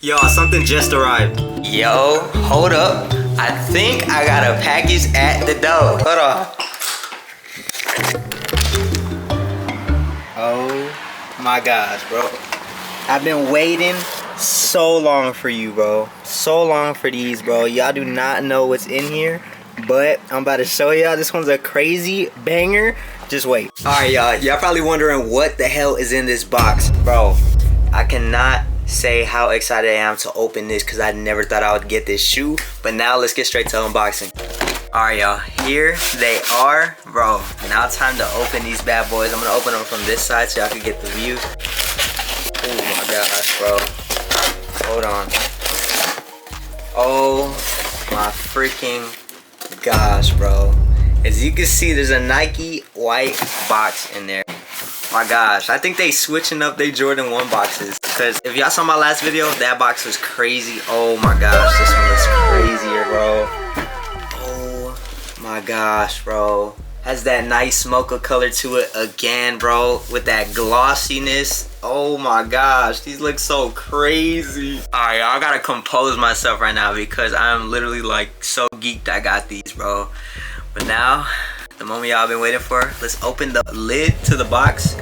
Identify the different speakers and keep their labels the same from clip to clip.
Speaker 1: Yo, something just arrived.
Speaker 2: Yo, hold up. I think I got a package at the door. Hold on.
Speaker 1: Oh my gosh, bro. I've been waiting so long for you, bro. So long for these, bro. Y'all do not know what's in here, but I'm about to show y'all. This one's a crazy banger. Just wait. Alright, y'all. Y'all probably wondering what the hell is in this box. Bro, I cannot say how excited I am to open this because I never thought I would get this shoe. But now let's get straight to unboxing. Alright, y'all, here they are. Bro, now time to open these bad boys. I'm gonna open them from this side so y'all can get the view. Oh my gosh, bro. Hold on. Oh my freaking gosh, bro. As you can see, there's a Nike white box in there. My gosh, I think they switching up their Jordan 1 boxes. Because if y'all saw my last video, that box was crazy. Oh my gosh, this one looks crazier, bro. Oh my gosh, bro. Has that nice mocha color to it again, bro. With that glossiness. Oh my gosh, these look so crazy. Alright, I gotta compose myself right now because I'm literally like so geeked I got these, bro. But now, the moment y'all been waiting for, let's open the lid to the box.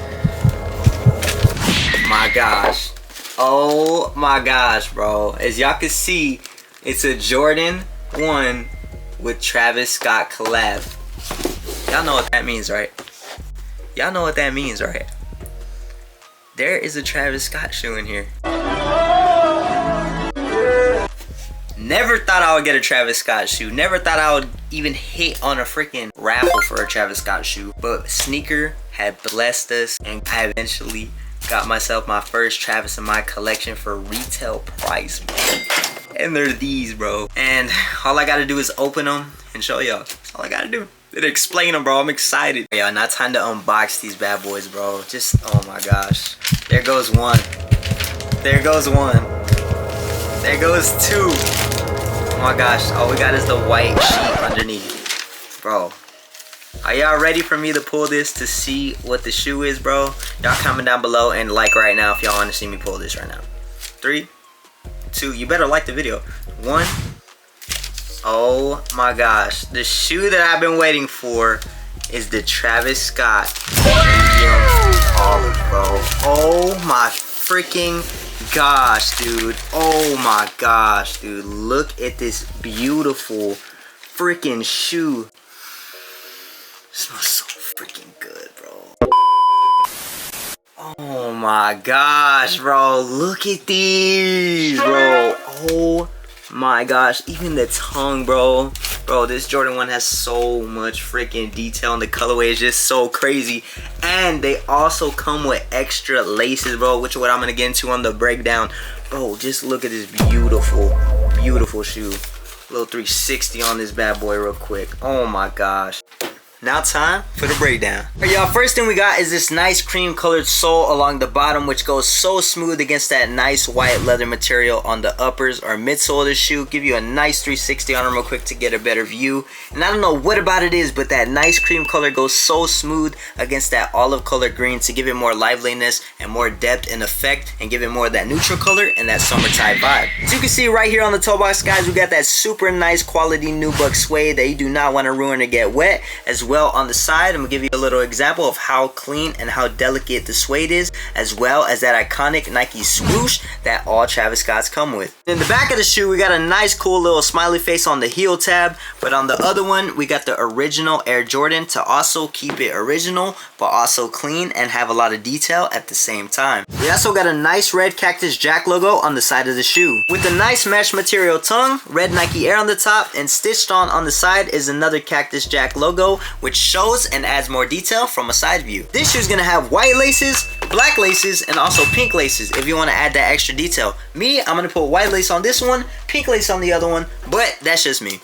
Speaker 1: My gosh. Oh my gosh, bro. As y'all can see, it's a Jordan 1 with Travis Scott collab. Y'all know what that means, right? Y'all know what that means, right? There is a Travis Scott shoe in here. Never thought I would get a Travis Scott shoe. Never thought I would even hit on a freaking raffle for a Travis Scott shoe. But Sneaker had blessed us and I eventually got myself my first Travis in my collection for retail price, bro. And they're these, bro. And all I gotta do is open them and show y'all. That's all I gotta do. And explain them, bro. I'm excited. Yo, now time to unbox these bad boys, bro. Just, oh my gosh. There goes one. There goes one. There goes two. Oh my gosh, all we got is the white sheet underneath. Bro, are y'all ready for me to pull this to see what the shoe is, bro? Y'all comment down below and like right now if y'all want to see me pull this right now. 3, 2, you better like the video. 1. Oh my gosh, the shoe that I've been waiting for is the Travis Scott medium olive, bro. Oh my freaking gosh, dude. Oh my gosh, dude. Look at this beautiful freaking shoe. It smells so freaking good, bro. Oh my gosh, bro. Look at these, bro. Oh my gosh. Even the tongue, bro. Bro, this Jordan 1 has so much freaking detail and the colorway is just so crazy. And they also come with extra laces, bro, which is what I'm going to get into on the breakdown. Bro, just look at this beautiful, beautiful shoe. Little 360 on this bad boy real quick. Oh my gosh. Now time for the breakdown. Alright, y'all, first thing we got is this nice cream colored sole along the bottom, which goes so smooth against that nice white leather material on the uppers or midsole of the shoe. Give you a nice 360 on them real quick to get a better view. And I don't know what about it is, but that nice cream color goes so smooth against that olive color green to give it more liveliness and more depth and effect and give it more of that neutral color and that summertime vibe. As you can see right here on the toe box, guys, we got that super nice quality nubuck suede that you do not want to ruin or get wet. As well, on the side, I'm gonna give you a little example of how clean and how delicate the suede is, as well as that iconic Nike swoosh that all Travis Scotts come with. In the back of the shoe, we got a nice cool little smiley face on the heel tab, but on the other one, we got the original Air Jordan to also keep it original, but also clean and have a lot of detail at the same time. We also got a nice red Cactus Jack logo on the side of the shoe. With the nice mesh material tongue, red Nike Air on the top, and stitched on the side is another Cactus Jack logo, which shows and adds more detail from a side view. This shoe is gonna have white laces, black laces, and also pink laces if you want to add that extra detail. Me, I'm gonna put white lace on this one, pink lace on the other one, but that's just me.